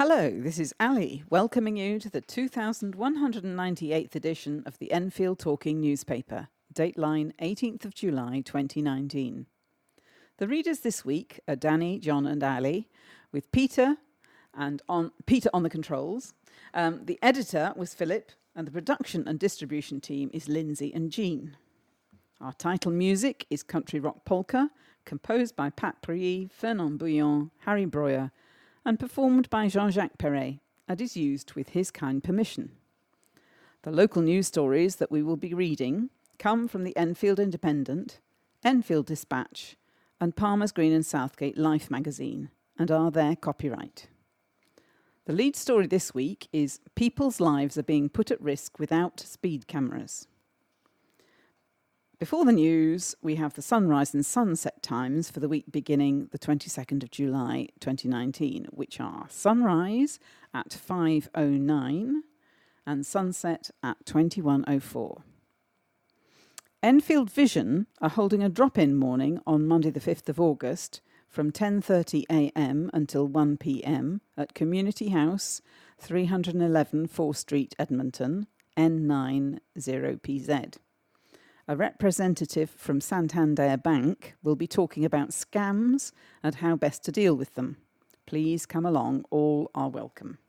Hello, this is Ali, welcoming you to the 2198th edition of the Enfield Talking newspaper, Dateline 18th of July 2019. The readers this week are Danny, John and Ali, with Peter on the controls. The editor was Phillip, and the production and distribution team is Lindsay and Jean. Our title music is Country Rock Polka, composed by Pat Preuilly, Fernand Bouillon, Harry Breuer, and performed by Jean-Jacques Perret, and is used with his kind permission. The local news stories that we will be reading come from the Enfield Independent, Enfield Dispatch, and Palmer's Green and Southgate Life magazine, and are their copyright. The lead story this week is People's Lives Are Being Put at Risk Without Speed Cameras. Before the news, we have the sunrise and sunset times for the week beginning the 22nd of July 2019, which are sunrise at 5:09 and sunset at 21:04. Enfield Vision are holding a drop-in morning on Monday the 5th of August from 10:30 a.m. until 1 p.m. at Community House, 311 4th Street, Edmonton, N9 0PZ. A representative from Santander Bank will be talking about scams and how best to deal with them. Please come along, all are welcome.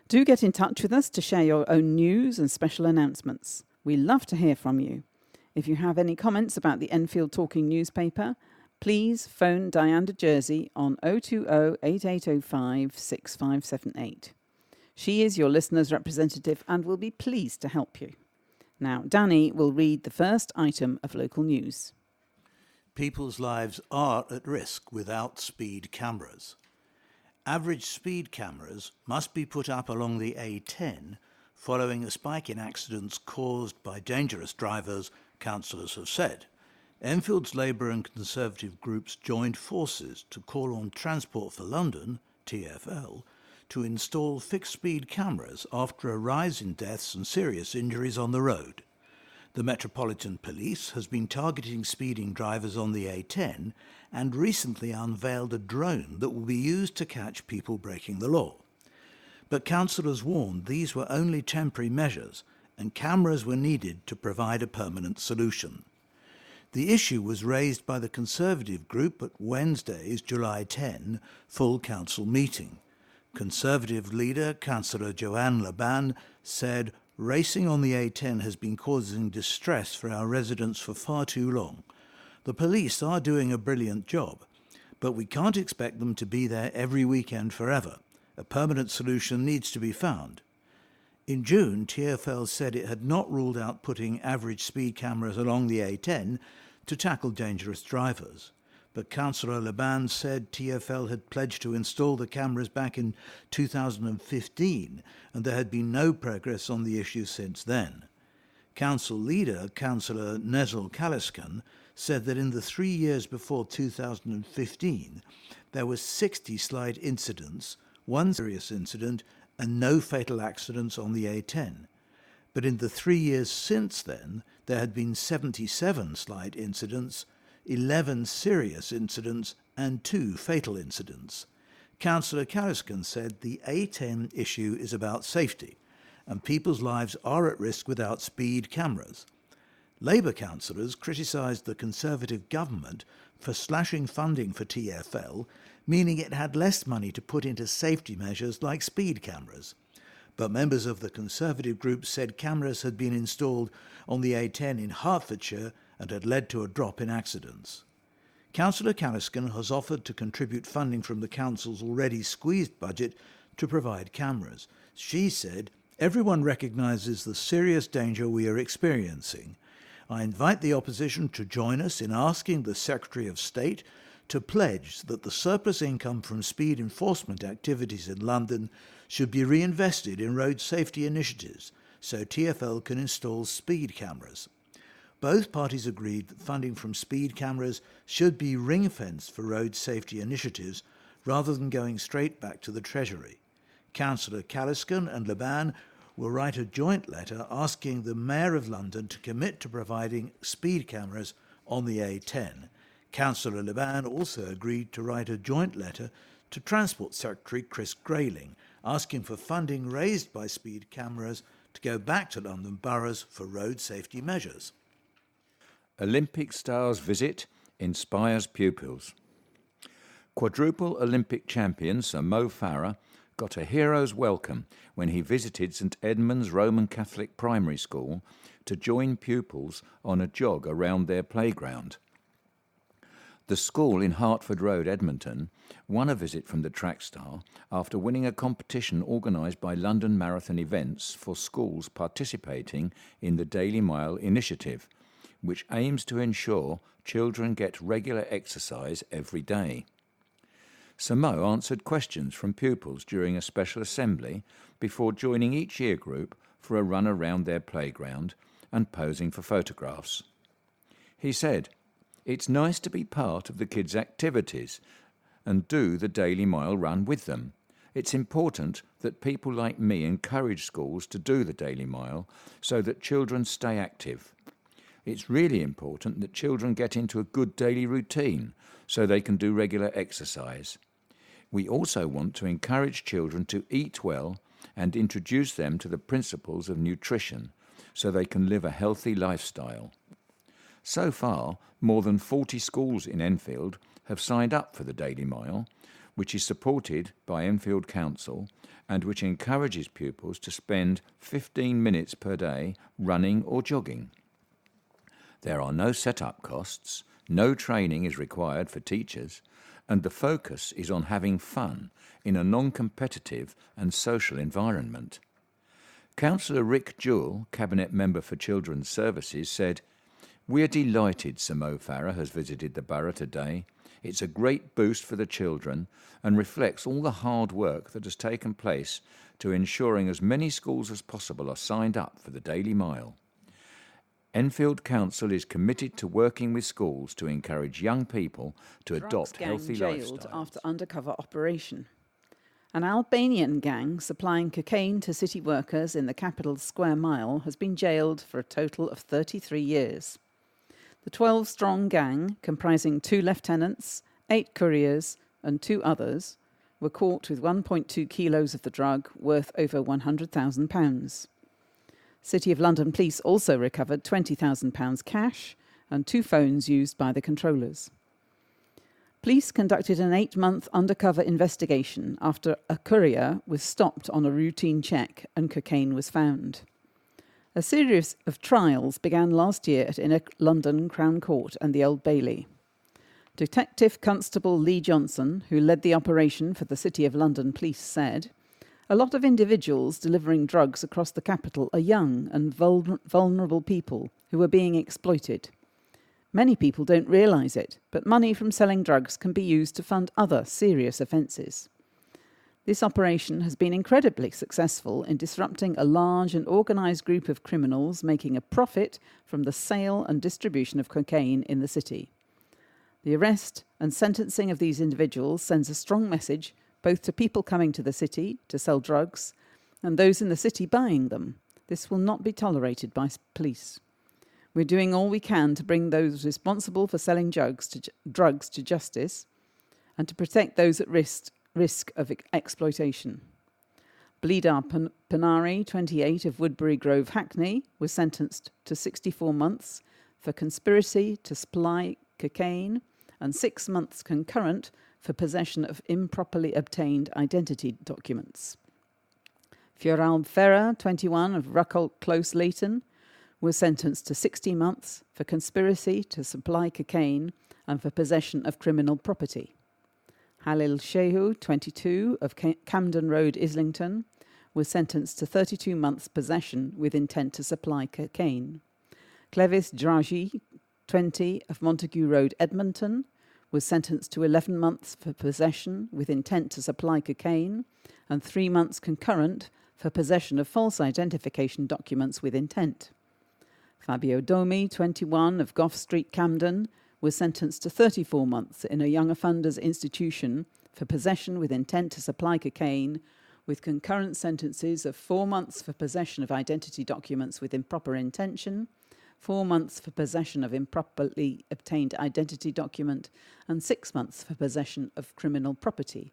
Do get in touch with us to share your own news and special announcements. We love to hear from you. If you have any comments about the Enfield Talking newspaper, please phone Diane de Jersey on 020-8805-6578. She is your listener's representative and will be pleased to help you. Now, Danny will read the first item of local news. People's lives are at risk without speed cameras. Average speed cameras must be put up along the A10 following a spike in accidents caused by dangerous drivers, councillors have said. Enfield's Labour and Conservative groups joined forces to call on Transport for London, TfL, to install fixed-speed cameras after a rise in deaths and serious injuries on the road. The Metropolitan Police has been targeting speeding drivers on the A10 and recently unveiled a drone that will be used to catch people breaking the law. But councillors warned these were only temporary measures and cameras were needed to provide a permanent solution. The issue was raised by the Conservative group at Wednesday's July 10 full council meeting. Conservative leader, Councillor Joanne Laban, said, "Racing on the A10 has been causing distress for our residents for far too long. The police are doing a brilliant job, but we can't expect them to be there every weekend forever. A permanent solution needs to be found." In June, TfL said it had not ruled out putting average speed cameras along the A10 to tackle dangerous drivers. But Councillor Laban said TfL had pledged to install the cameras back in 2015 and there had been no progress on the issue since then. Council leader, Councillor Nezel Kaliskan, said that in the 3 years before 2015 there were 60 slight incidents, 1 serious incident and no fatal accidents on the A10. But in the 3 years since then there had been 77 slight incidents, 11 serious incidents and 2 fatal incidents. Councillor Kaliskan said the A10 issue is about safety and people's lives are at risk without speed cameras. Labour councillors criticised the Conservative government for slashing funding for TfL, meaning it had less money to put into safety measures like speed cameras. But members of the Conservative group said cameras had been installed on the A10 in Hertfordshire and had led to a drop in accidents. Councillor Kaliskan has offered to contribute funding from the council's already squeezed budget to provide cameras. She said, "Everyone recognises the serious danger we are experiencing. I invite the opposition to join us in asking the Secretary of State to pledge that the surplus income from speed enforcement activities in London should be reinvested in road safety initiatives so TfL can install speed cameras." Both parties agreed that funding from speed cameras should be ring-fenced for road safety initiatives rather than going straight back to the Treasury. Councillor Kaliskan and Laban will write a joint letter asking the Mayor of London to commit to providing speed cameras on the A10. Councillor Laban also agreed to write a joint letter to Transport Secretary Chris Grayling, asking for funding raised by speed cameras to go back to London boroughs for road safety measures. Olympic stars visit inspires pupils. Quadruple Olympic champion Sir Mo Farah got a hero's welcome when he visited St Edmund's Roman Catholic Primary School to join pupils on a jog around their playground. The school in Hertford Road, Edmonton, won a visit from the track star after winning a competition organised by London Marathon Events for schools participating in the Daily Mile initiative, which aims to ensure children get regular exercise every day. Sir Mo answered questions from pupils during a special assembly before joining each year group for a run around their playground and posing for photographs. He said, "It's nice to be part of the kids' activities and do the Daily Mile run with them. It's important that people like me encourage schools to do the Daily Mile so that children stay active. It's really important that children get into a good daily routine so they can do regular exercise. We also want to encourage children to eat well and introduce them to the principles of nutrition so they can live a healthy lifestyle." So far, more than 40 schools in Enfield have signed up for the Daily Mile, which is supported by Enfield Council and which encourages pupils to spend 15 minutes per day running or jogging. There are no set-up costs, no training is required for teachers, and the focus is on having fun in a non-competitive and social environment. Councillor Rick Jewell, Cabinet Member for Children's Services, said, "We're delighted Sir Mo Farah has visited the borough today. It's a great boost for the children and reflects all the hard work that has taken place to ensuring as many schools as possible are signed up for the Daily Mile. Enfield Council is committed to working with schools to encourage young people to adopt healthy jailed lifestyles." After undercover operation. An Albanian gang supplying cocaine to city workers in the capital's square mile has been jailed for a total of 33 years. The 12-strong gang, comprising 2 lieutenants, 8 couriers and 2 others, were caught with 1.2 kilos of the drug worth over £100,000. City of London Police also recovered £20,000 cash and 2 phones used by the controllers. Police conducted an 8-month undercover investigation after a courier was stopped on a routine check and cocaine was found. A series of trials began last year at Inner London Crown Court and the Old Bailey. Detective Constable Lee Johnson, who led the operation for the City of London Police, said, "A lot of individuals delivering drugs across the capital are young and vulnerable people who are being exploited. Many people don't realise it, but money from selling drugs can be used to fund other serious offences. This operation has been incredibly successful in disrupting a large and organised group of criminals making a profit from the sale and distribution of cocaine in the city. The arrest and sentencing of these individuals sends a strong message both to people coming to the city to sell drugs and those in the city buying them. This will not be tolerated by police. We're doing all we can to bring those responsible for selling drugs to justice and to protect those at risk of exploitation." Bleedar Panari, 28, of Woodbury Grove, Hackney, was sentenced to 64 months for conspiracy to supply cocaine and 6 months concurrent for possession of improperly obtained identity documents. Fioral Ferrer, 21, of Ruckholt Close, Leighton, was sentenced to 60 months for conspiracy to supply cocaine and for possession of criminal property. Halil Shehu, 22, of Camden Road, Islington, was sentenced to 32 months possession with intent to supply cocaine. Clevis Draji, 20, of Montague Road, Edmonton, was sentenced to 11 months for possession with intent to supply cocaine and 3 months concurrent for possession of false identification documents with intent. Fabio Domi, 21, of Gough Street, Camden, was sentenced to 34 months in a young offenders institution for possession with intent to supply cocaine, with concurrent sentences of 4 months for possession of identity documents with improper intention, 4 months for possession of improperly obtained identity document, and 6 months for possession of criminal property.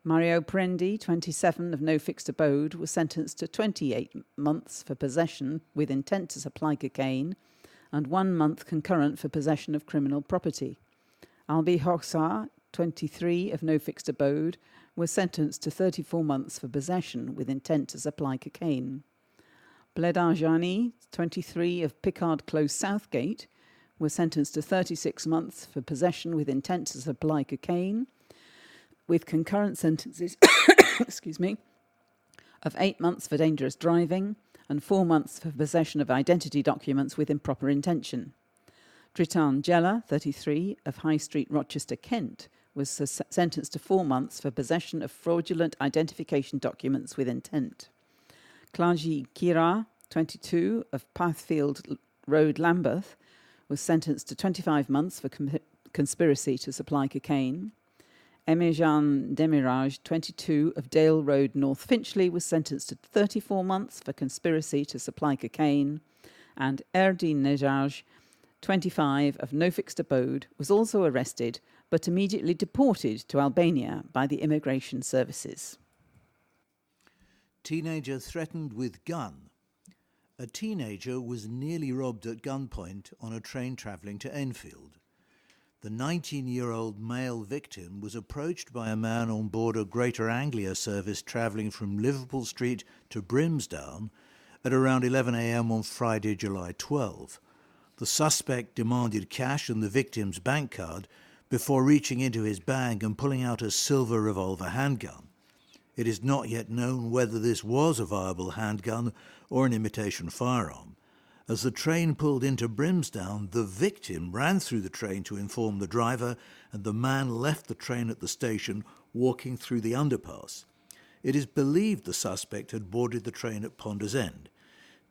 Mario Prendi, 27, of no fixed abode, was sentenced to 28 months for possession with intent to supply cocaine and 1 month concurrent for possession of criminal property. Albi Hoxha, 23, of no fixed abode, was sentenced to 34 months for possession with intent to supply cocaine. Bledar Jani, 23, of Pickard Close Southgate, was sentenced to 36 months for possession with intent to supply cocaine, with concurrent sentences of 8 months for dangerous driving and 4 months for possession of identity documents with improper intention. Dritan Jella, 33, of High Street, Rochester, Kent, was sentenced to 4 months for possession of fraudulent identification documents with intent. Klaji Kira, 22, of Pathfield Road, Lambeth, was sentenced to 25 months for conspiracy to supply cocaine. Emirjan Demiraj, 22, of Dale Road, North Finchley, was sentenced to 34 months for conspiracy to supply cocaine. And Erdin Nejaj, 25, of no fixed abode, was also arrested but immediately deported to Albania by the immigration services. Teenager threatened with gun. A teenager was nearly robbed at gunpoint on a train travelling to Enfield. The 19-year-old male victim was approached by a man on board a Greater Anglia service travelling from Liverpool Street to Brimsdown at around 11 a.m. on Friday, July 12. The suspect demanded cash and the victim's bank card before reaching into his bag and pulling out a silver revolver handgun. It is not yet known whether this was a viable handgun or an imitation firearm. As the train pulled into Brimsdown, the victim ran through the train to inform the driver, and the man left the train at the station, walking through the underpass. It is believed the suspect had boarded the train at Ponders End.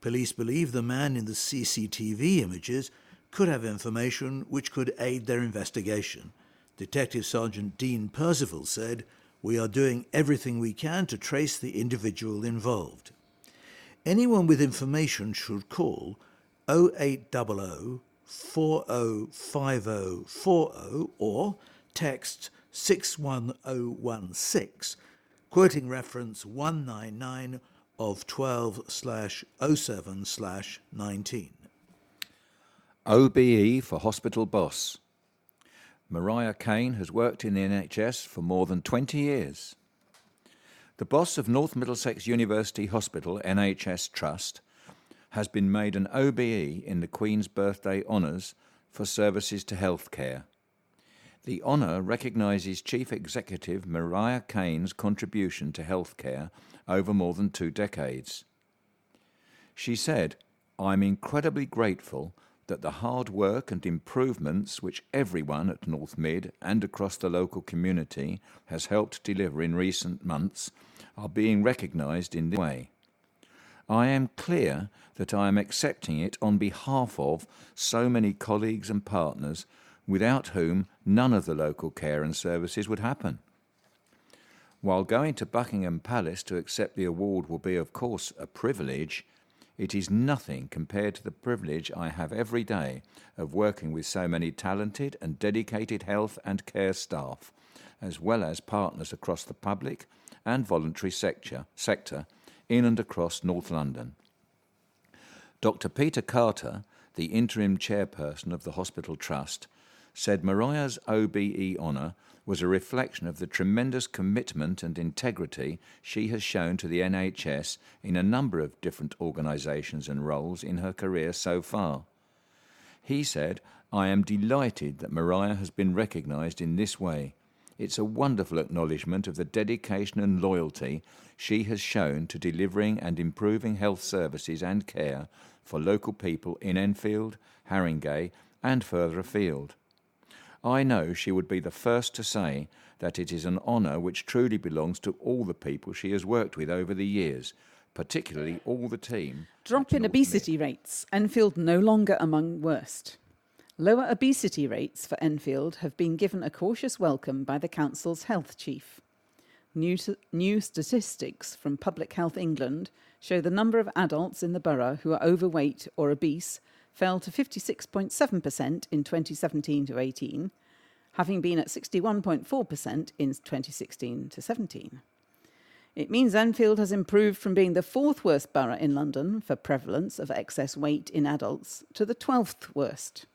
Police believe the man in the CCTV images could have information which could aid their investigation. Detective Sergeant Dean Percival said, "We are doing everything we can to trace the individual involved." Anyone with information should call 0800 405040 or text 61016, quoting reference 199 of 12/07/19. OBE for hospital boss. Mariah Kane has worked in the NHS for more than 20 years. The boss of North Middlesex University Hospital NHS Trust has been made an OBE in the Queen's Birthday Honours for services to healthcare. The honour recognises Chief Executive Mariah Kane's contribution to healthcare over more than 2 decades. She said, "I'm incredibly grateful that the hard work and improvements which everyone at North Mid and across the local community has helped deliver in recent months are being recognised in this way. I am clear that I am accepting it on behalf of so many colleagues and partners without whom none of the local care and services would happen. While going to Buckingham Palace to accept the award will be, of course, a privilege, it is nothing compared to the privilege I have every day of working with so many talented and dedicated health and care staff, as well as partners across the public and voluntary sector in and across North London." Dr. Peter Carter, the interim chairperson of the Hospital Trust, said Mariah's OBE honour was a reflection of the tremendous commitment and integrity she has shown to the NHS in a number of different organisations and roles in her career so far. He said, "I am delighted that Mariah has been recognised in this way. It's a wonderful acknowledgement of the dedication and loyalty she has shown to delivering and improving health services and care for local people in Enfield, Haringey and further afield. I know she would be the first to say that it is an honour which truly belongs to all the people she has worked with over the years, particularly all the team." Drop in obesity rates. Enfield no longer among worst. Lower obesity rates for Enfield have been given a cautious welcome by the council's health chief. New statistics from Public Health England show the number of adults in the borough who are overweight or obese fell to 56.7% in 2017 to 18, having been at 61.4% in 2016 to 17. It means Enfield has improved from being the 4th worst borough in London for prevalence of excess weight in adults to the 12th worst.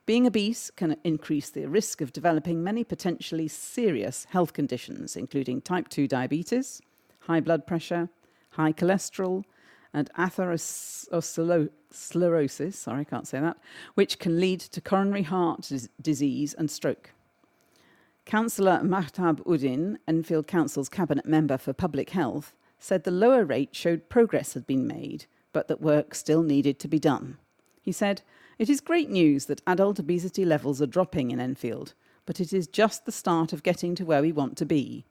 Being obese can increase the risk of developing many potentially serious health conditions, including type 2 diabetes, high blood pressure, high cholesterol, and atherosclerosis, which can lead to coronary heart disease and stroke. Councillor Mahtab Uddin, Enfield Council's Cabinet Member for Public Health, said the lower rate showed progress had been made, but that work still needed to be done. He said, "It is great news that adult obesity levels are dropping in Enfield, but it is just the start of getting to where we want to be.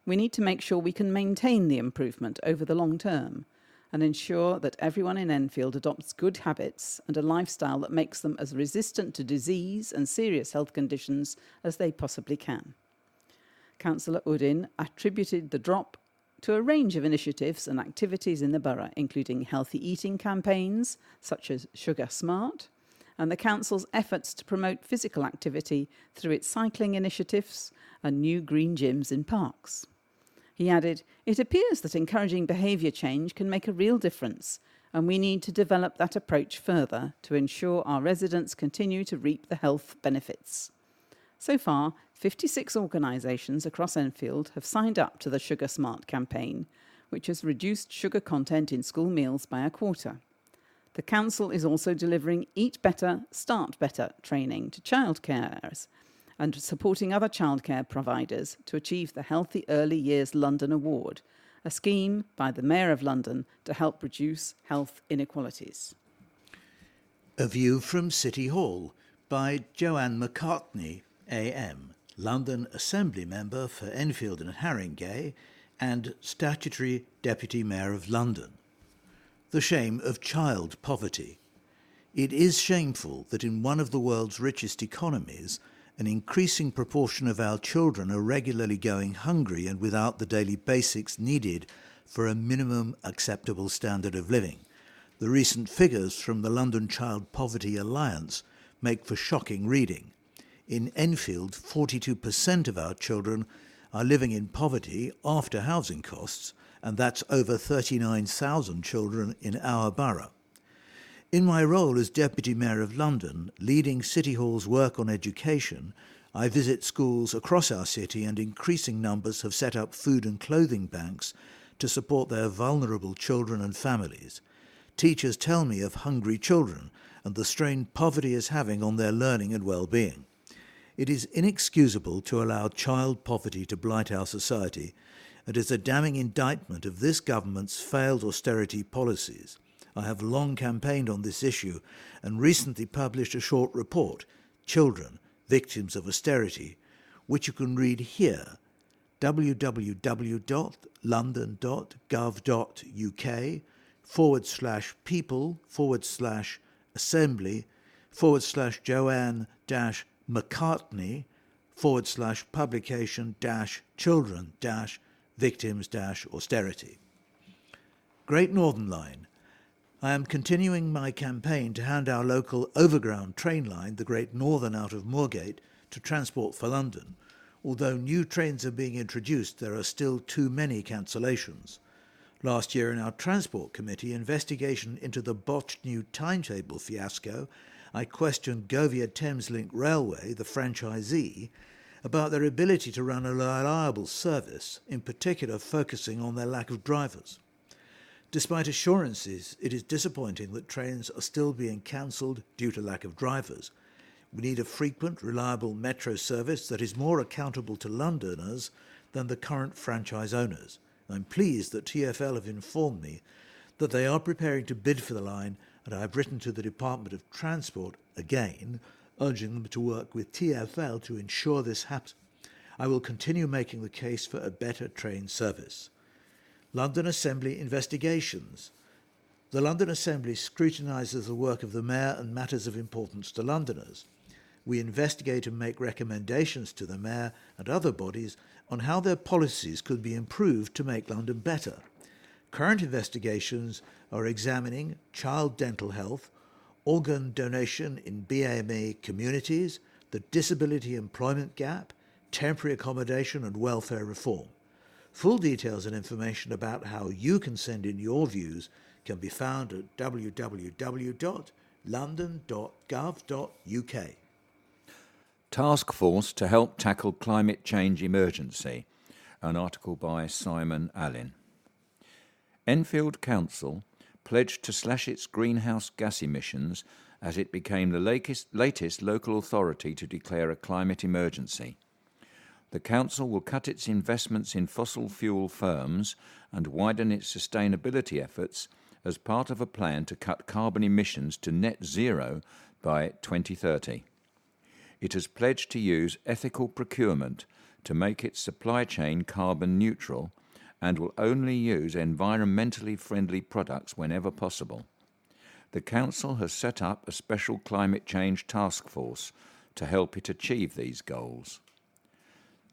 We need to make sure we can maintain the improvement over the long term and ensure that everyone in Enfield adopts good habits and a lifestyle that makes them as resistant to disease and serious health conditions as they possibly can." Councillor Uddin attributed the drop to a range of initiatives and activities in the borough, including healthy eating campaigns such as Sugar Smart, and the council's efforts to promote physical activity through its cycling initiatives and new green gyms in parks. He added, "It appears that encouraging behaviour change can make a real difference, and we need to develop that approach further to ensure our residents continue to reap the health benefits." So far, 56 organisations across Enfield have signed up to the Sugar Smart campaign, which has reduced sugar content in school meals by a quarter. The council is also delivering Eat Better, Start Better training to childcarers and supporting other childcare providers to achieve the Healthy Early Years London Award, a scheme by the Mayor of London to help reduce health inequalities. A View from City Hall by Joanne McCartney, AM, London Assembly Member for Enfield and Haringey and Statutory Deputy Mayor of London. The shame of child poverty. It is shameful that in one of the world's richest economies, an increasing proportion of our children are regularly going hungry and without the daily basics needed for a minimum acceptable standard of living. The recent figures from the London Child Poverty Alliance make for shocking reading. In Enfield, 42% of our children are living in poverty after housing costs, and that's over 39,000 children in our borough. In my role as Deputy Mayor of London, leading City Hall's work on education, I visit schools across our city, and increasing numbers have set up food and clothing banks to support their vulnerable children and families. Teachers tell me of hungry children and the strain poverty is having on their learning and well-being. It is inexcusable to allow child poverty to blight our society. It is a damning indictment of this government's failed austerity policies. I have long campaigned on this issue and recently published a short report, Children, Victims of Austerity, which you can read here, www.london.gov.uk/people/assembly/Joanne-Maccartney/children-victims-austerity. Great Northern Line. I am continuing my campaign to hand our local overground train line, the Great Northern, out of Moorgate to Transport for London. Although new trains are being introduced, there are still too many cancellations. Last year in our Transport Committee investigation into the botched new timetable fiasco, I questioned Govia Thameslink Railway, the franchisee, about their ability to run a reliable service, in particular focusing on their lack of drivers. Despite assurances, it is disappointing that trains are still being cancelled due to lack of drivers. We need a frequent, reliable metro service that is more accountable to Londoners than the current franchise owners. I'm pleased that TfL have informed me that they are preparing to bid for the line, and I have written to the Department of Transport again, urging them to work with TfL to ensure this happens. I will continue making the case for a better train service. London Assembly investigations. The London Assembly scrutinises the work of the Mayor and matters of importance to Londoners. We investigate and make recommendations to the Mayor and other bodies on how their policies could be improved to make London better. Current investigations are examining child dental health, organ donation in BAME communities, the disability employment gap, temporary accommodation and welfare reform. Full details and information about how you can send in your views can be found at www.london.gov.uk. Task Force to help tackle climate change emergency. An article by Simon Allen. Enfield Council pledged to slash its greenhouse gas emissions as it became the latest local authority to declare a climate emergency. The council will cut its investments in fossil fuel firms and widen its sustainability efforts as part of a plan to cut carbon emissions to net zero by 2030. It has pledged to use ethical procurement to make its supply chain carbon neutral and will only use environmentally friendly products whenever possible. The council has set up a special climate change task force to help it achieve these goals.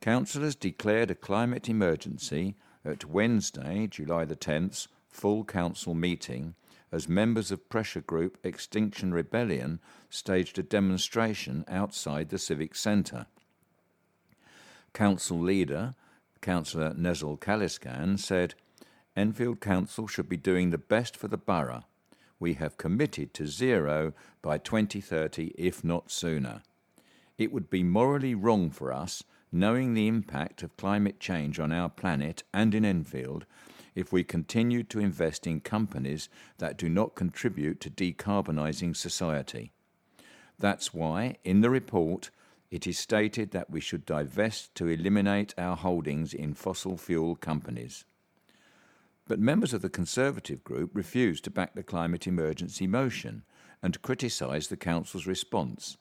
Councillors declared a climate emergency at Wednesday, July the 10th, full council meeting as members of pressure group Extinction Rebellion staged a demonstration outside the Civic Centre. Council leader, Councillor Nezil Kaliskan, said, "Enfield Council should be doing the best for the borough. We have committed to zero by 2030, if not sooner. It would be morally wrong for us, knowing the impact of climate change on our planet and in Enfield, if we continued to invest in companies that do not contribute to decarbonising society. That's why, in the report, it is stated that we should divest to eliminate our holdings in fossil fuel companies." But members of the Conservative group refused to back the climate emergency motion and criticised the council's response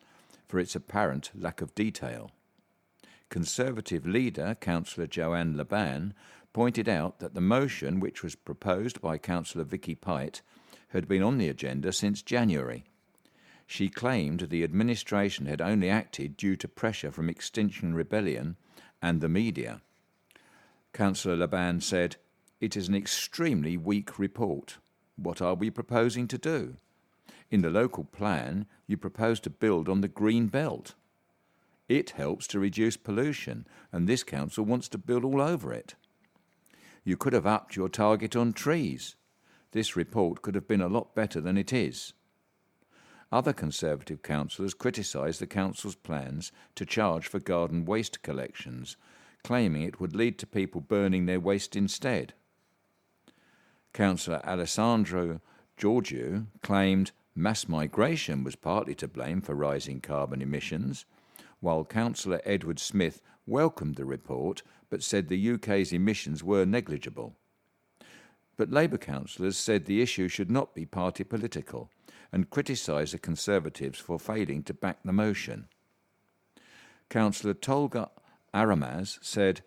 for its apparent lack of detail. Conservative leader, Councillor Joanne Laban, pointed out that the motion, which was proposed by Councillor Vicky Pite, had been on the agenda since January. She claimed the administration had only acted due to pressure from Extinction Rebellion and the media. Councillor Laban said, "It is an extremely weak report. What are we proposing to do? In the local plan, you propose to build on the green belt. It helps to reduce pollution, and this council wants to build all over it. You could have upped your target on trees. This report could have been a lot better than it is." Other Conservative councillors criticised the council's plans to charge for garden waste collections, claiming it would lead to people burning their waste instead. Councillor Alessandro Georgiou claimed mass migration was partly to blame for rising carbon emissions, while Councillor Edward Smith welcomed the report but said the UK's emissions were negligible. But Labour councillors said the issue should not be party political and criticised the Conservatives for failing to back the motion. Councillor Tolga Aramaz said,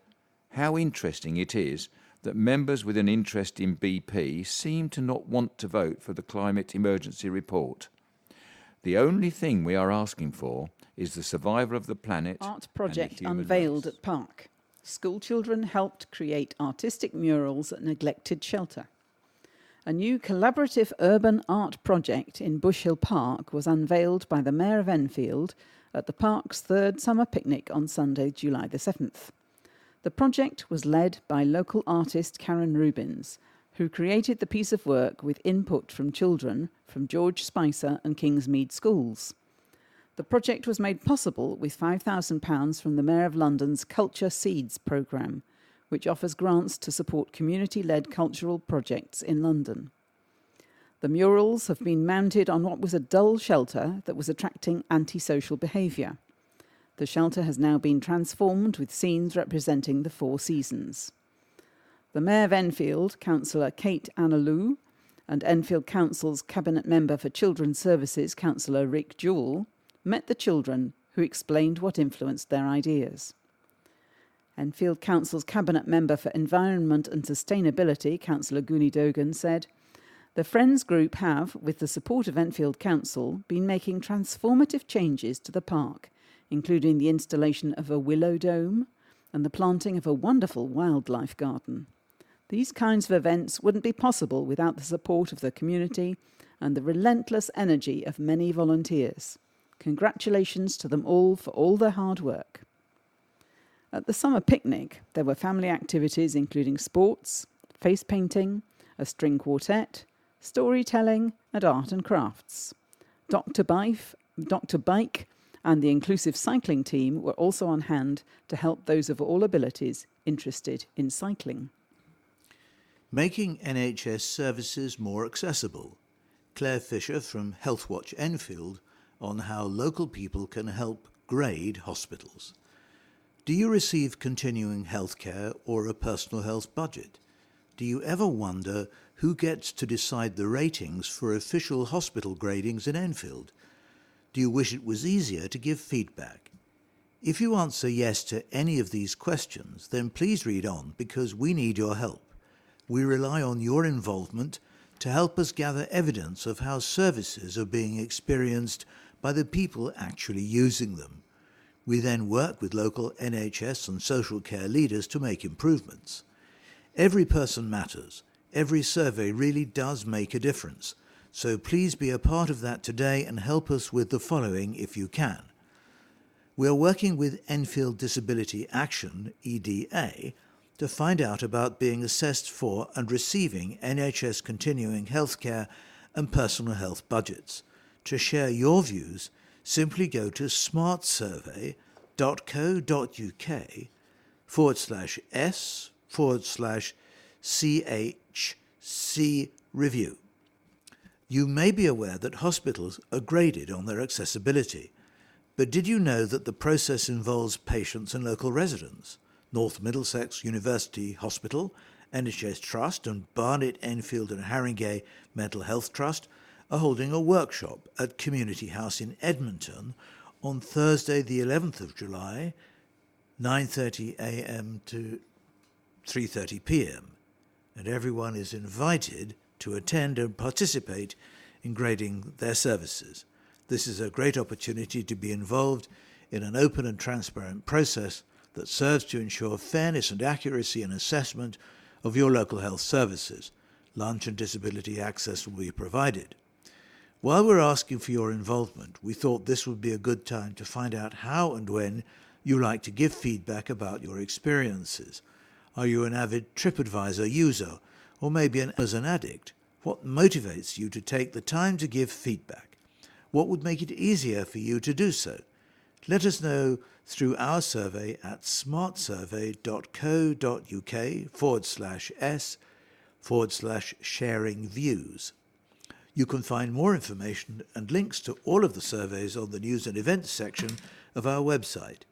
"How interesting it is that members with an interest in BP seem to not want to vote for the climate emergency report. The only thing we are asking for is the survival of the planet." Art project and the human unveiled race. at Park. School children helped create artistic murals at neglected shelter. A new collaborative urban art project in Bush Hill Park was unveiled by the Mayor of Enfield at the park's third summer picnic on Sunday, July the 7th. The project was led by local artist Karen Rubins, who created the piece of work with input from children from George Spicer and Kingsmead schools. The project was made possible with £5,000 from the Mayor of London's Culture Seeds programme, which offers grants to support community-led cultural projects in London. The murals have been mounted on what was a dull shelter that was attracting antisocial behaviour. The shelter has now been transformed with scenes representing the 4 seasons. The Mayor of Enfield, Councillor Kate Annaloo, and Enfield Council's Cabinet Member for Children's Services, Councillor Rick Jewell, met the children, who explained what influenced their ideas. Enfield Council's Cabinet Member for Environment and Sustainability, Councillor Guni Dogan, said, "The Friends Group have, with the support of Enfield Council, been making transformative changes to the park, including the installation of a willow dome and the planting of a wonderful wildlife garden. These kinds of events wouldn't be possible without the support of the community and the relentless energy of many volunteers. Congratulations to them all for all their hard work. At the summer picnic, there were family activities including sports, face painting, a string quartet, storytelling and art and crafts. Dr. Bike and the inclusive cycling team were also on hand to help those of all abilities interested in cycling. Making NHS services more accessible. Claire Fisher from Healthwatch Enfield on how local people can help grade hospitals. Do you receive continuing healthcare or a personal health budget? Do you ever wonder who gets to decide the ratings for official hospital gradings in Enfield? Do you wish it was easier to give feedback? If you answer yes to any of these questions, then please read on because we need your help. We rely on your involvement to help us gather evidence of how services are being experienced by the people actually using them. We then work with local NHS and social care leaders to make improvements. Every person matters. Every survey really does make a difference. So please be a part of that today and help us with the following if you can. We are working with Enfield Disability Action, EDA, to find out about being assessed for and receiving NHS continuing healthcare and personal health budgets. To share your views, simply go to smartsurvey.co.uk/S/CHC review. You may be aware that hospitals are graded on their accessibility, but did you know that the process involves patients and local residents? North Middlesex University Hospital, NHS Trust and Barnet, Enfield and Haringey Mental Health Trust are holding a workshop at Community House in Edmonton on Thursday the 11th of July, 9:30 a.m. to 3:30 p.m. and everyone is invited to attend and participate in grading their services. This is a great opportunity to be involved in an open and transparent process that serves to ensure fairness and accuracy in assessment of your local health services. Lunch and disability access will be provided. While we're asking for your involvement, we thought this would be a good time to find out how and when you like to give feedback about your experiences. Are you an avid TripAdvisor user or maybe an Amazon addict? What motivates you to take the time to give feedback? What would make it easier for you to do so? Let us know through our survey at smartsurvey.co.uk/S/sharing views. You can find more information and links to all of the surveys on the news and events section of our website.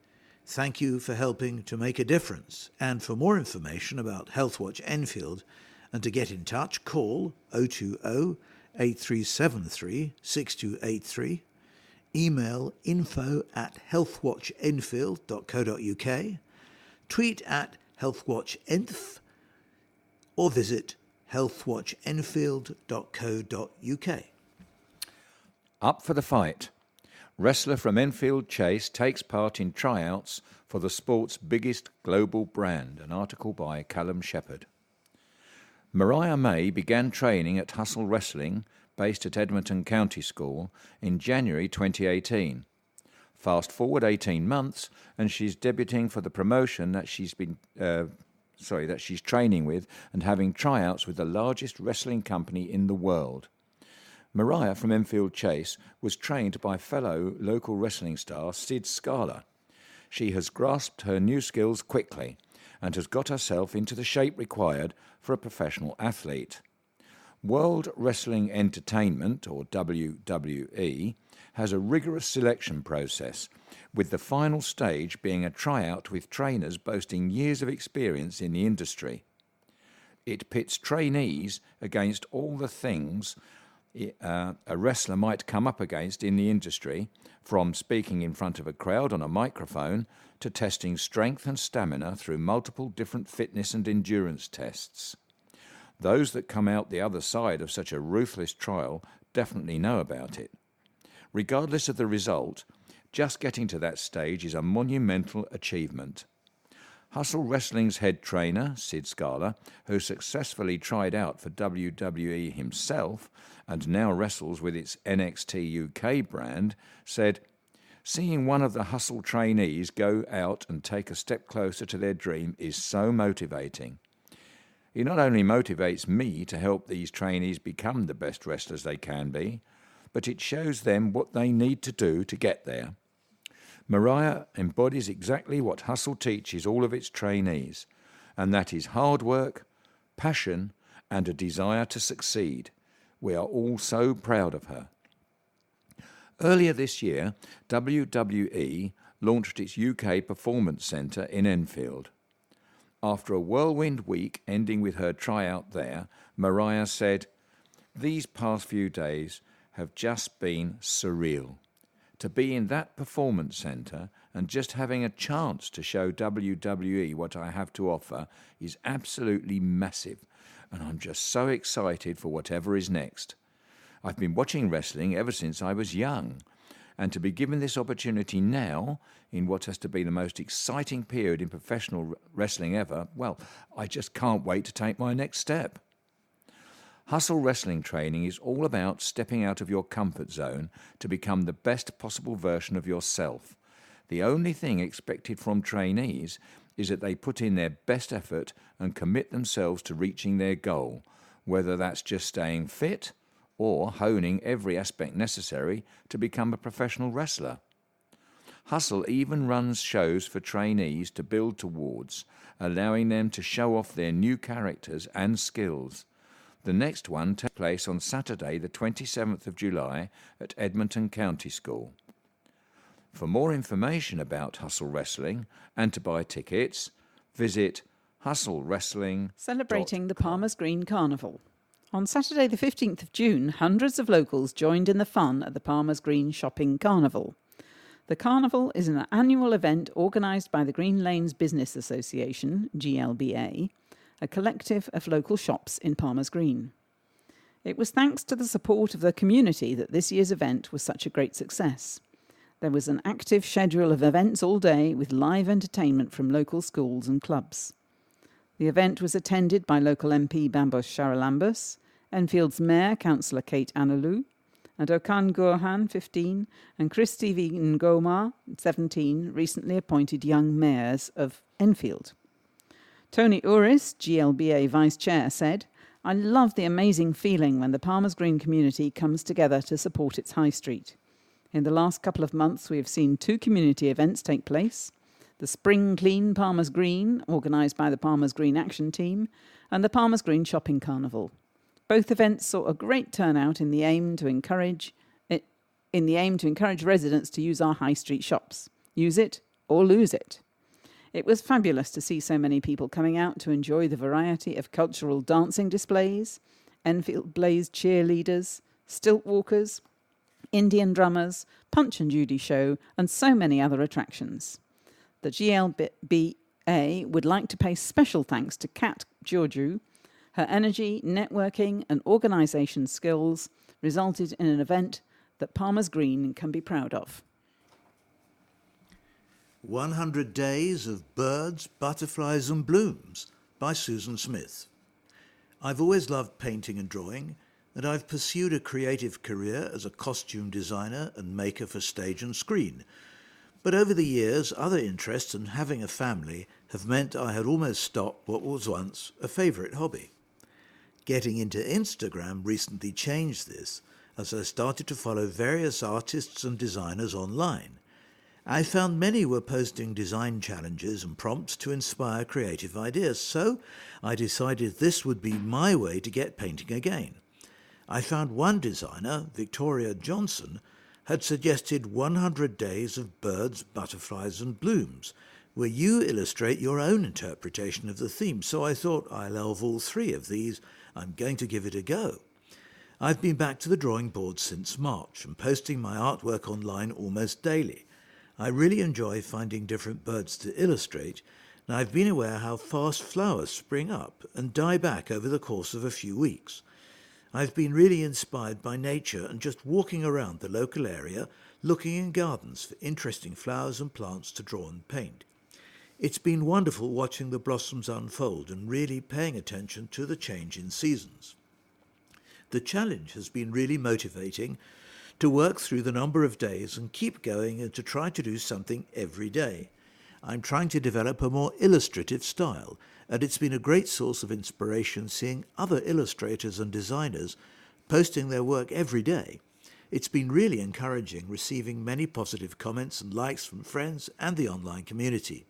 Thank you for helping to make a difference. And for more information about Healthwatch Enfield and to get in touch, call 020 8373 6283. Email info@healthwatchenfield.co.uk, tweet at healthwatchenf, or visit healthwatchenfield.co.uk. Up for the fight. Wrestler from Enfield Chase takes part in tryouts for the sport's biggest global brand, an article by Callum Shepherd. Mariah May began training at Hustle Wrestling, based at Edmonton County School, in January 2018. Fast forward 18 months, and she's debuting for the promotion that she's training with and having tryouts with the largest wrestling company in the world. Mariah from Enfield Chase was trained by fellow local wrestling star Sid Scala. She has grasped her new skills quickly and has got herself into the shape required for a professional athlete. World Wrestling Entertainment, or WWE, has a rigorous selection process, with the final stage being a tryout with trainers boasting years of experience in the industry. It pits trainees against all the things a wrestler might come up against in the industry, from speaking in front of a crowd on a microphone to testing strength and stamina through multiple different fitness and endurance tests. Those that come out the other side of such a ruthless trial definitely know about it. Regardless of the result, just getting to that stage is a monumental achievement. Hustle Wrestling's head trainer, Sid Scala, who successfully tried out for WWE himself and now wrestles with its NXT UK brand, said, Seeing one of the Hustle trainees go out and take a step closer to their dream is so motivating. It not only motivates me to help these trainees become the best wrestlers they can be, but it shows them what they need to do to get there. Mariah embodies exactly what Hustle teaches all of its trainees, and that is hard work, passion, and a desire to succeed. We are all so proud of her. Earlier this year, WWE launched its UK Performance Centre in Enfield. After a whirlwind week ending with her tryout there, Mariah said, "These past few days have just been surreal. To be in that performance centre and just having a chance to show WWE what I have to offer is absolutely massive, and I'm just so excited for whatever is next. I've been watching wrestling ever since I was young, and to be given this opportunity now, in what has to be the most exciting period in professional wrestling ever, well, I just can't wait to take my next step." Hustle wrestling training is all about stepping out of your comfort zone to become the best possible version of yourself. The only thing expected from trainees is that they put in their best effort and commit themselves to reaching their goal, whether that's just staying fit or honing every aspect necessary to become a professional wrestler. Hustle even runs shows for trainees to build towards, allowing them to show off their new characters and skills. The next one takes place on Saturday, the 27th of July at Edmonton County School. For more information about Hustle Wrestling and to buy tickets, visit hustlewrestling.com. Celebrating the Palmer's Green Carnival. On Saturday the 15th of June, hundreds of locals joined in the fun at the Palmer's Green Shopping Carnival. The carnival is an annual event organised by the Green Lanes Business Association, GLBA, a collective of local shops in Palmer's Green. It was thanks to the support of the community that this year's event was such a great success. There was an active schedule of events all day with live entertainment from local schools and clubs. The event was attended by local MP Bambos Charalambos, Enfield's Mayor Councillor Kate Analu, and Okan Gurhan, 15, and Christy V. Ngoma, 17, recently appointed young mayors of Enfield. Tony Uris, GLBA Vice Chair, said, "I love the amazing feeling when the Palmer's Green community comes together to support its high street. In the last couple of months, we have seen 2 community events take place: the Spring Clean Palmer's Green, organised by the Palmer's Green Action Team, and the Palmer's Green Shopping Carnival. Both events saw a great turnout in the aim to encourage residents to use our high street shops. Use it or lose it. It was fabulous to see so many people coming out to enjoy the variety of cultural dancing displays, Enfield Blaze cheerleaders, stilt walkers, Indian drummers, Punch and Judy show, and so many other attractions. The GLBA would like to pay special thanks to Kat Georgiou. Her energy, networking, and organisation skills resulted in an event that Palmer's Green can be proud of." 100 Days of Birds, Butterflies and Blooms by Susan Smith. I've always loved painting and drawing, and I've pursued a creative career as a costume designer and maker for stage and screen. But over the years, other interests and having a family have meant I had almost stopped what was once a favourite hobby. Getting into Instagram recently changed this, as I started to follow various artists and designers online. I found many were posting design challenges and prompts to inspire creative ideas, so I decided this would be my way to get painting again. I found one designer, Victoria Johnson, had suggested 100 Days of Birds, Butterflies and Blooms, where you illustrate your own interpretation of the theme, so I thought I love all 3 of these. I'm going to give it a go. I've been back to the drawing board since March and posting my artwork online almost daily. I really enjoy finding different birds to illustrate, and I've been aware how fast flowers spring up and die back over the course of a few weeks. I've been really inspired by nature and just walking around the local area, looking in gardens for interesting flowers and plants to draw and paint. It's been wonderful watching the blossoms unfold and really paying attention to the change in seasons. The challenge has been really motivating to work through the number of days and keep going and to try to do something every day. I'm trying to develop a more illustrative style, and it's been a great source of inspiration seeing other illustrators and designers posting their work every day. It's been really encouraging, receiving many positive comments and likes from friends and the online community.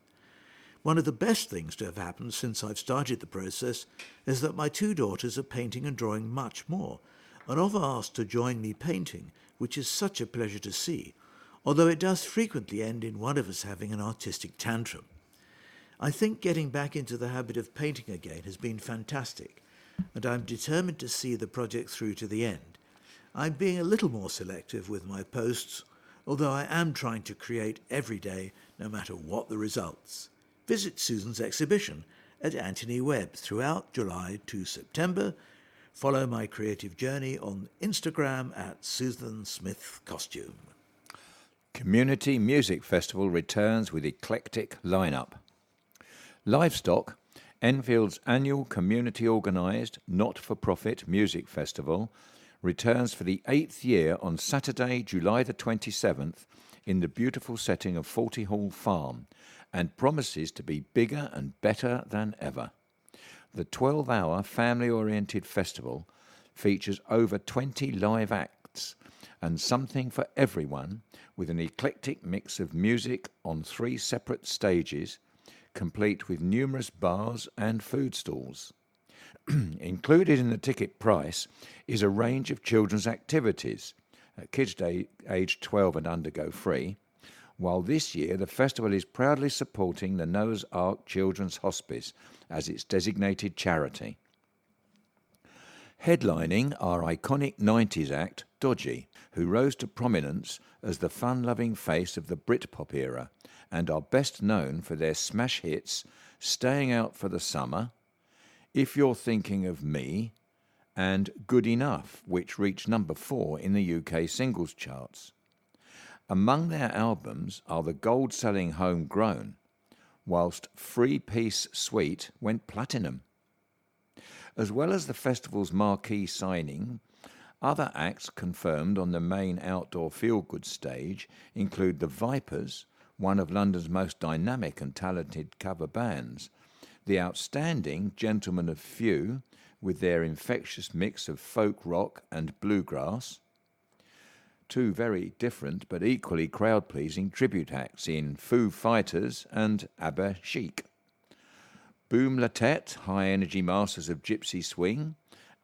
One of the best things to have happened since I've started the process is that my two daughters are painting and drawing much more, and often asked to join me painting, which is such a pleasure to see, although it does frequently end in one of us having an artistic tantrum. I think getting back into the habit of painting again has been fantastic, and I'm determined to see the project through to the end. I'm being a little more selective with my posts, although I am trying to create every day, no matter what the results. Visit Susan's exhibition at Anthony Webb throughout July to September. Follow my creative journey on Instagram at Susan Smith Costume. Community Music Festival returns with eclectic lineup. Livestock, Enfield's annual community-organised, not-for-profit music festival, returns for the 8th year on Saturday, July the 27th, in the beautiful setting of Forty Hall Farm, and promises to be bigger and better than ever. The 12-hour family-oriented festival features over 20 live acts and something for everyone, with an eclectic mix of music on 3 separate stages, complete with numerous bars and food stalls. Included in the ticket price is a range of children's activities. Kids aged 12 and under go free, while this year the festival is proudly supporting the Noah's Ark Children's Hospice as its designated charity. Headlining are iconic 90s act Dodgy, who rose to prominence as the fun-loving face of the Britpop era and are best known for their smash hits Staying Out for the Summer, If You're Thinking of Me, and Good Enough, which reached number 4 in the UK singles charts. Among their albums are the gold-selling Homegrown, whilst Free Peace Suite went platinum. As well as the festival's marquee signing, other acts confirmed on the main outdoor feel-good stage include the Vipers, one of London's most dynamic and talented cover bands, the outstanding Gentlemen of Few, with their infectious mix of folk rock and bluegrass, 2 very different but equally crowd-pleasing tribute acts in Foo Fighters and ABBA Chic, Boom La Tête, high-energy masters of gypsy swing,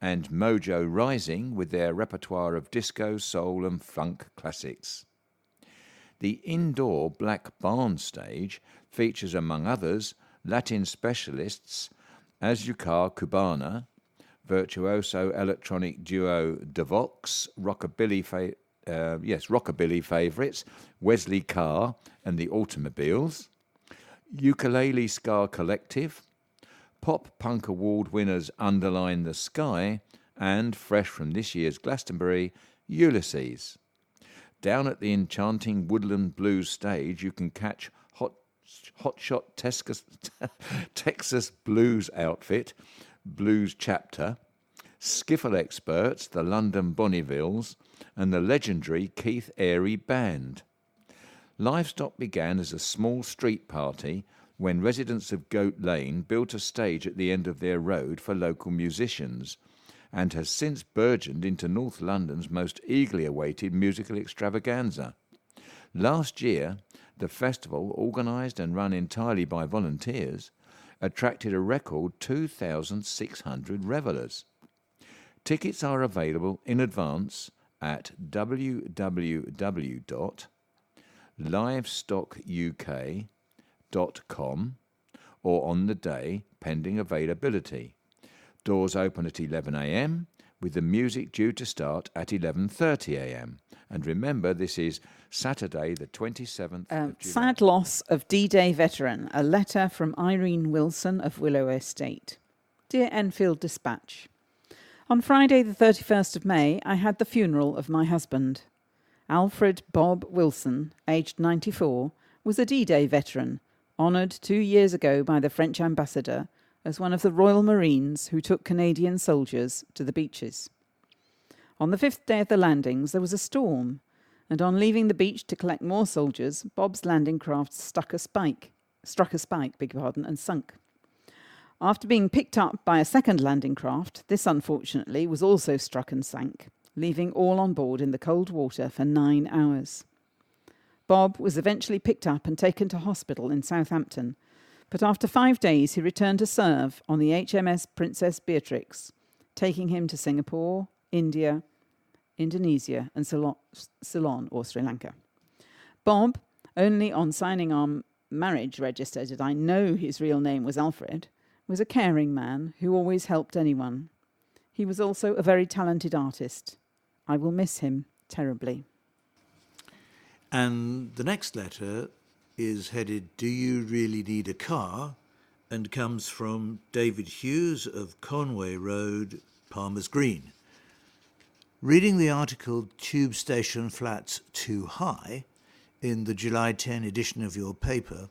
and Mojo Rising with their repertoire of disco, soul and funk classics. The indoor Black Barn stage features, among others, Latin specialists Azucar Cubana, virtuoso electronic duo Devox, rockabilly favourites Wesley Carr and the Automobiles, Ukulele Ska Collective, Pop Punk Award winners Underline the Sky, and, fresh from this year's Glastonbury, Ulysses. Down at the enchanting Woodland Blues stage, you can catch Hotshot Texas Blues Outfit, Blues Chapter, Skiffle Experts, the London Bonnivilles, and the legendary Keith Airy Band. Livestock began as a small street party when residents of Goat Lane built a stage at the end of their road for local musicians, and has since burgeoned into North London's most eagerly awaited musical extravaganza. Last year, the festival, organised and run entirely by volunteers, attracted a record 2,600 revellers. Tickets are available in advance at www.livestockuk.com or on the day, pending availability. Doors open at 11 a.m, with the music due to start at 11:30 a.m. And remember, this is Saturday, the 27th of July. Sad loss of D-Day veteran. A letter from Irene Wilson of Willow Estate. Dear Enfield Dispatch, on Friday, the 31st of May, I had the funeral of my husband. Alfred Bob Wilson, aged 94, was a D-Day veteran, honoured 2 years ago by the French ambassador as one of the Royal Marines who took Canadian soldiers to the beaches. On the 5th day of the landings, there was a storm, and on leaving the beach to collect more soldiers, Bob's landing craft struck a spike, and sunk. After being picked up by a second landing craft, this unfortunately was also struck and sank, leaving all on board in the cold water for 9 hours. Bob was eventually picked up and taken to hospital in Southampton, but after 5 days he returned to serve on the HMS Princess Beatrix, taking him to Singapore, India, Indonesia and Ceylon or Sri Lanka. Bob, only on signing our marriage register did I know his real name was Alfred, was a caring man who always helped anyone. He was also a very talented artist. I will miss him terribly. And the next letter is headed, Do You Really Need a Car? And comes from David Hughes of Conway Road, Palmer's Green. Reading the article Tube Station Flats Too High in the July 10 edition of your paper,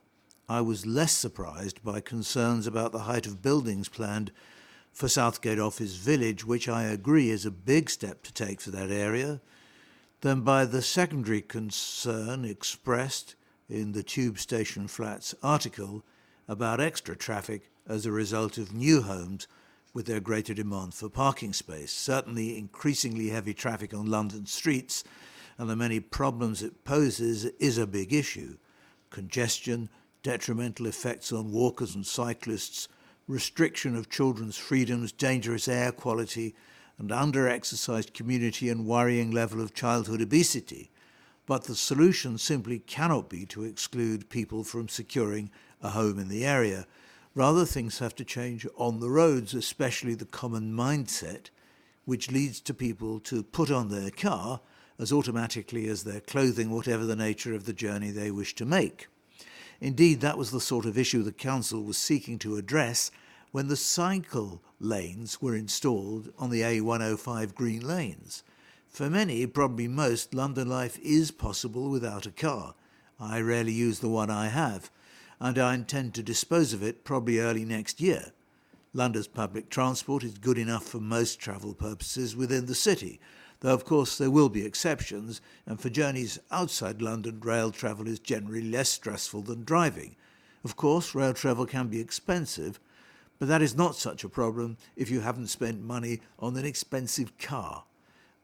I was less surprised by concerns about the height of buildings planned for Southgate Office Village, which I agree is a big step to take for that area, than by the secondary concern expressed in the Tube Station Flats article about extra traffic as a result of new homes with their greater demand for parking space. Certainly increasingly heavy traffic on London streets and the many problems it poses is a big issue. Congestion, detrimental effects on walkers and cyclists, restriction of children's freedoms, dangerous air quality, and under-exercised community and worrying level of childhood obesity. But the solution simply cannot be to exclude people from securing a home in the area. Rather, things have to change on the roads, especially the common mindset, which leads to people to put on their car as automatically as their clothing, whatever the nature of the journey they wish to make. Indeed, that was the sort of issue the council was seeking to address when the cycle lanes were installed on the A105 green lanes. For many, probably most, London life is possible without a car. I rarely use the one I have, and I intend to dispose of it probably early next year. London's public transport is good enough for most travel purposes within the city, though of course there will be exceptions, and for journeys outside London, rail travel is generally less stressful than driving. Of course, rail travel can be expensive, but that is not such a problem if you haven't spent money on an expensive car.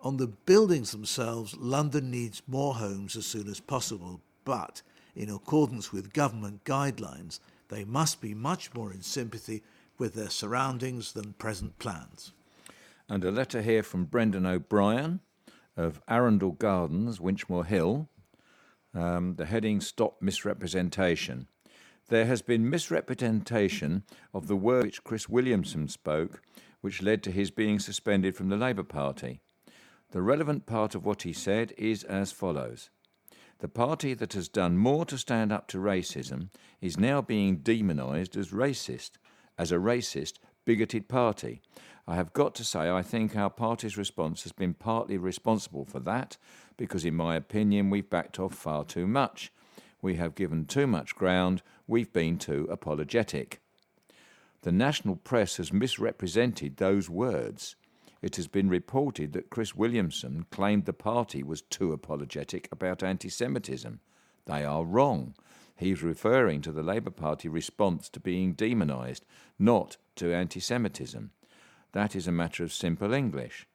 On the buildings themselves, London needs more homes as soon as possible, but in accordance with government guidelines, they must be much more in sympathy with their surroundings than present plans. And a letter here from Brendan O'Brien of Arundel Gardens, Winchmore Hill. The heading, Stop Misrepresentation. There has been misrepresentation of the word which Chris Williamson spoke, which led to his being suspended from the Labour Party. The relevant part of what he said is as follows. The party that has done more to stand up to racism is now being demonised as a racist, bigoted party. I have got to say I think our party's response has been partly responsible for that, because in my opinion we've backed off far too much. We have given too much ground, we've been too apologetic. The national press has misrepresented those words. It has been reported that Chris Williamson claimed the party was too apologetic about anti-Semitism. They are wrong. He's referring to the Labour Party response to being demonised, not to anti-Semitism. That is a matter of simple English.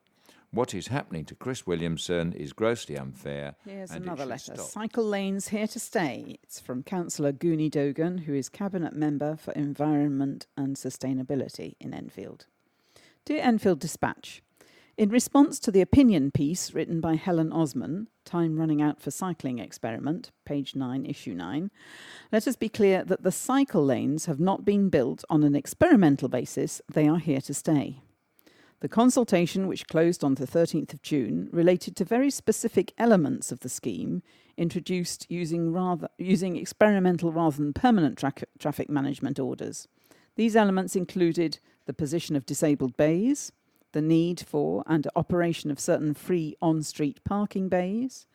What is happening to Chris Williamson is grossly unfair. Here's and another letter. Stop. Cycle lanes here to stay. It's from Councillor Goonie Dogan, who is Cabinet Member for Environment and Sustainability in Enfield. Dear Enfield Dispatch, in response to the opinion piece written by Helen Osman, Time Running Out for Cycling Experiment, page 9, issue 9, let us be clear that the cycle lanes have not been built on an experimental basis, they are here to stay. The consultation, which closed on the 13th of June, related to very specific elements of the scheme, introduced using experimental rather than permanent traffic management orders. These elements included the position of disabled bays, the need for and operation of certain free on-street parking bays,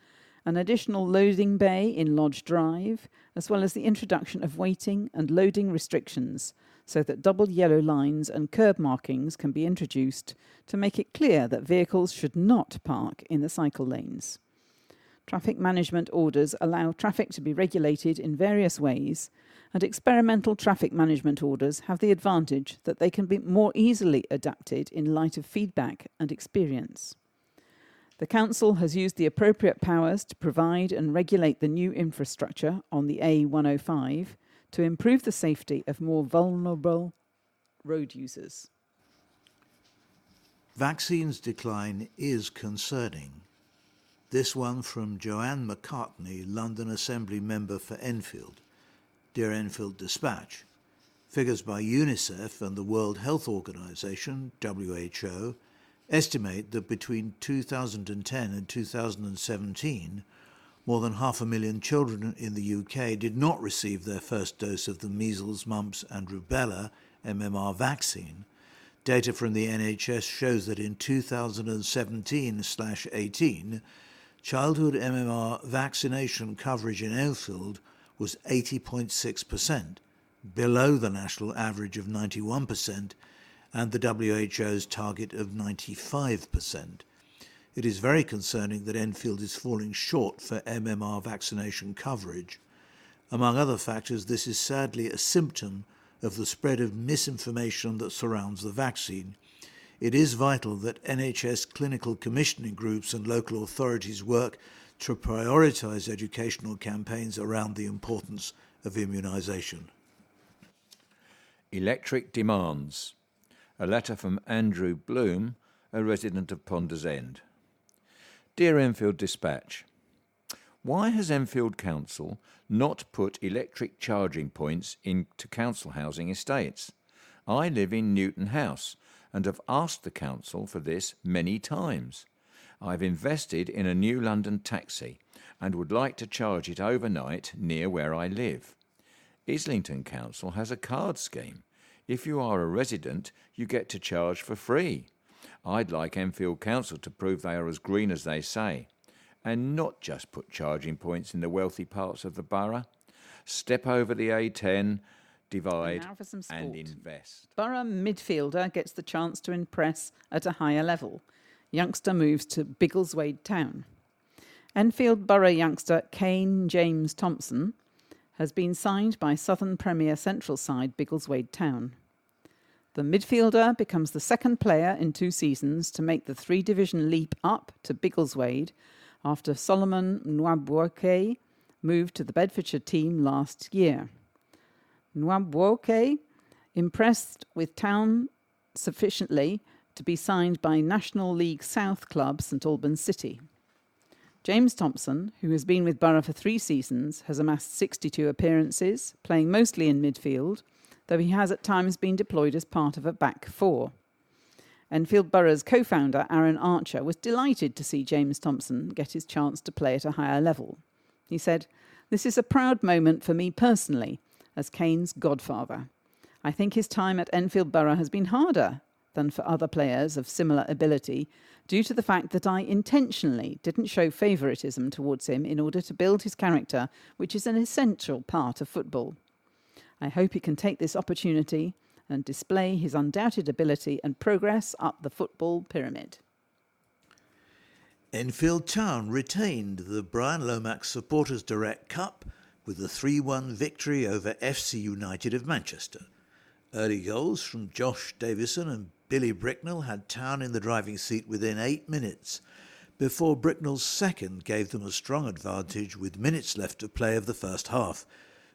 an additional loading bay in Lodge Drive, as well as the introduction of waiting and loading restrictions, so that double yellow lines and curb markings can be introduced to make it clear that vehicles should not park in the cycle lanes. Traffic management orders allow traffic to be regulated in various ways, and experimental traffic management orders have the advantage that they can be more easily adapted in light of feedback and experience. The Council has used the appropriate powers to provide and regulate the new infrastructure on the A105 to improve the safety of more vulnerable road users. Vaccines decline is concerning. This one from Joanne McCartney, London Assembly member for Enfield. Dear Enfield Dispatch, figures by UNICEF and the World Health Organization, WHO, estimate that between 2010 and 2017, more than 500,000 children in the UK did not receive their first dose of the measles, mumps and rubella MMR vaccine. Data from the NHS shows that in 2017/18, childhood MMR vaccination coverage in Enfield was 80.6%, below the national average of 91% and the WHO's target of 95%. It is very concerning that Enfield is falling short for MMR vaccination coverage. Among other factors, this is sadly a symptom of the spread of misinformation that surrounds the vaccine. It is vital that NHS clinical commissioning groups and local authorities work to prioritise educational campaigns around the importance of immunisation. Electric demands. A letter from Andrew Bloom, a resident of Ponders End. Dear Enfield Dispatch, why has Enfield Council not put electric charging points into council housing estates? I live in Newton House and have asked the council for this many times. I've invested in a new London taxi and would like to charge it overnight near where I live. Islington Council has a card scheme. If you are a resident, you get to charge for free. I'd like Enfield Council to prove they are as green as they say, and not just put charging points in the wealthy parts of the borough. Step over the A10, divide and invest. Borough midfielder gets the chance to impress at a higher level. Youngster moves to Biggleswade Town. Enfield Borough youngster Kane James Thompson has been signed by Southern Premier Central side Biggleswade Town. The midfielder becomes the second player in 2 seasons to make the 3-division leap up to Biggleswade after Solomon Nwabwoke moved to the Bedfordshire team last year. Nwabwoke impressed with Town sufficiently to be signed by National League South club St Albans City. James Thompson, who has been with Borough for 3 seasons, has amassed 62 appearances, playing mostly in midfield, though he has at times been deployed as part of a back 4. Enfield Borough's co-founder Aaron Archer was delighted to see James Thompson get his chance to play at a higher level. He said, "This is a proud moment for me personally, as Kane's godfather. I think his time at Enfield Borough has been harder than for other players of similar ability, due to the fact that I intentionally didn't show favouritism towards him in order to build his character, which is an essential part of football. I hope he can take this opportunity and display his undoubted ability and progress up the football pyramid." Enfield Town retained the Brian Lomax Supporters Direct Cup with a 3-1 victory over FC United of Manchester. Early goals from Josh Davison and Billy Bricknell had Town in the driving seat within 8 minutes, before Bricknell's second gave them a strong advantage with minutes left to play of the first half.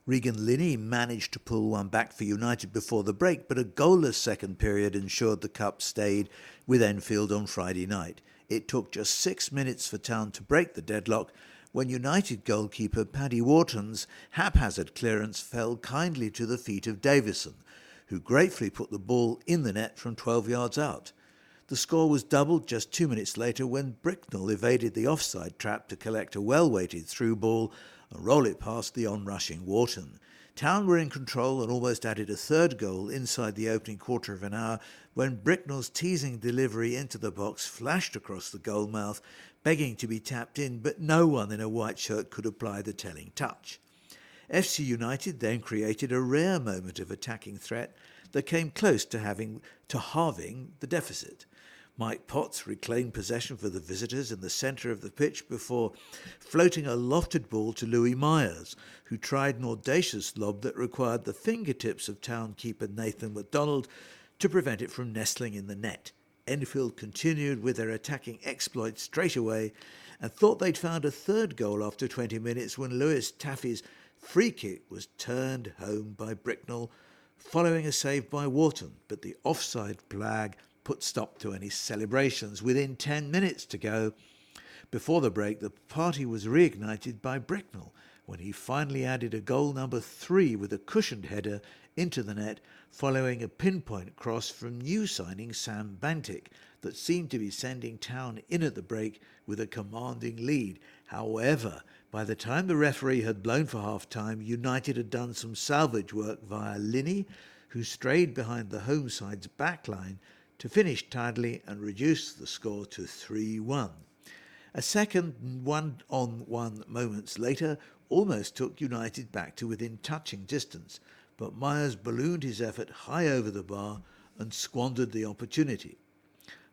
Regan Linney managed to pull one back for United before the break, but a goalless second period ensured the cup stayed with Enfield on Friday night. It took just 6 minutes for Town to break the deadlock when United goalkeeper Paddy Wharton's haphazard clearance fell kindly to the feet of Davison, who gratefully put the ball in the net from 12 yards out. The score was doubled just 2 minutes later when Bricknell evaded the offside trap to collect a well-weighted through ball and roll it past the on-rushing Wharton. Town were in control and almost added a third goal inside the opening quarter of an hour when Bricknell's teasing delivery into the box flashed across the goal mouth, begging to be tapped in, but no one in a white shirt could apply the telling touch. FC United then created a rare moment of attacking threat that came close to halving the deficit. Mike Potts reclaimed possession for the visitors in the centre of the pitch before floating a lofted ball to Louis Myers, who tried an audacious lob that required the fingertips of town keeper Nathan MacDonald to prevent it from nestling in the net. Enfield continued with their attacking exploit straight away and thought they'd found a third goal after 20 minutes when Lewis Taffy's free kick was turned home by Bricknell following a save by Wharton, but the offside flag put stop to any celebrations. Within 10 minutes to go, before the break, the party was reignited by Bricknell when he finally added a goal number 3 with a cushioned header into the net following a pinpoint cross from new signing Sam Bantic that seemed to be sending Town in at the break with a commanding lead. However, by the time the referee had blown for half-time, United had done some salvage work via Linney, who strayed behind the home side's backline to finish tidily and reduce the score to 3-1. A second 1-on-1 moments later almost took United back to within touching distance, but Myers ballooned his effort high over the bar and squandered the opportunity.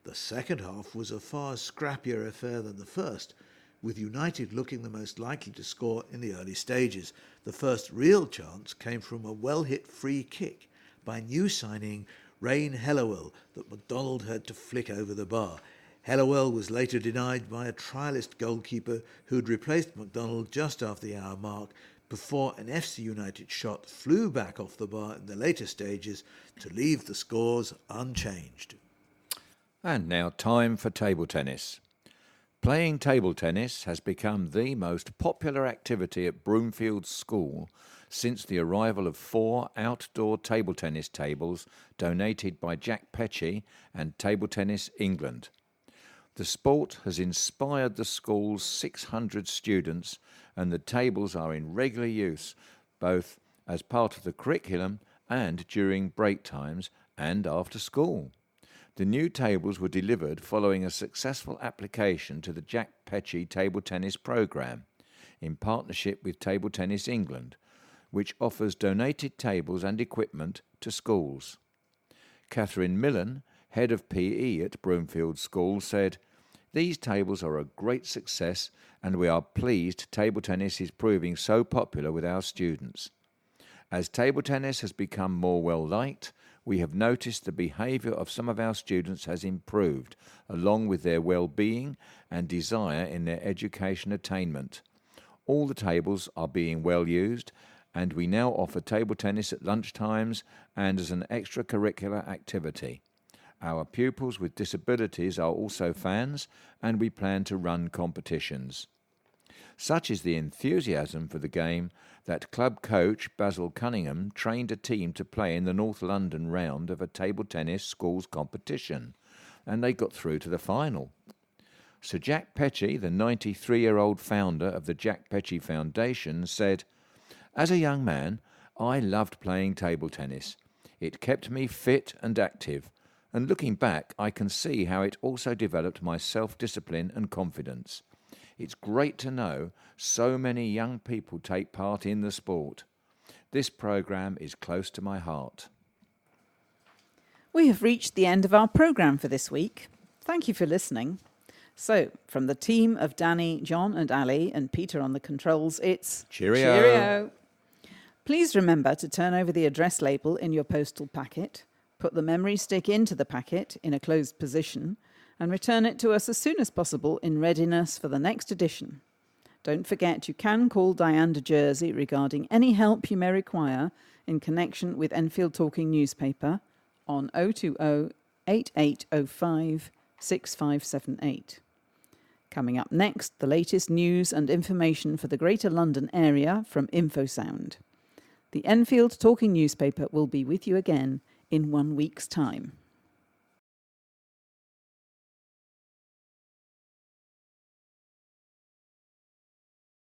The second half was a far scrappier affair than the first, with United looking the most likely to score in the early stages. The first real chance came from a well-hit free kick by new signing Rain Hellowell that MacDonald had to flick over the bar. Hellowell was later denied by a trialist goalkeeper who'd replaced MacDonald just after the hour mark before an FC United shot flew back off the bar in the later stages to leave the scores unchanged. And now time for table tennis. Playing table tennis has become the most popular activity at Broomfield School since the arrival of 4 outdoor table tennis tables donated by Jack Petchey and Table Tennis England. The sport has inspired the school's 600 students, and the tables are in regular use both as part of the curriculum and during break times and after school. The new tables were delivered following a successful application to the Jack Petchey Table Tennis Programme in partnership with Table Tennis England, which offers donated tables and equipment to schools. Catherine Millen, head of PE at Broomfield School, said, "These tables are a great success and we are pleased table tennis is proving so popular with our students. As table tennis has become more well-liked, we have noticed the behaviour of some of our students has improved, along with their well-being and desire in their education attainment. All the tables are being well used, and we now offer table tennis at lunchtimes and as an extracurricular activity. Our pupils with disabilities are also fans, and we plan to run competitions." Such is the enthusiasm for the game that club coach Basil Cunningham trained a team to play in the North London round of a table tennis schools competition, and they got through to the final. Sir Jack Petchey, the 93-year-old founder of the Jack Petchey Foundation, said, "As a young man, I loved playing table tennis. It kept me fit and active, and looking back, I can see how it also developed my self-discipline and confidence. It's great to know so many young people take part in the sport. This programme is close to my heart." We have reached the end of our programme for this week. Thank you for listening. So, from the team of Danny, John and Ali and Peter on the controls, it's Cheerio. Please remember to turn over the address label in your postal packet, put the memory stick into the packet in a closed position, and return it to us as soon as possible in readiness for the next edition. Don't forget you can call Diane de Jersey regarding any help you may require in connection with Enfield Talking Newspaper on 020 8805 6578. Coming up next, the latest news and information for the Greater London area from InfoSound. The Enfield Talking Newspaper will be with you again in 1 week's time.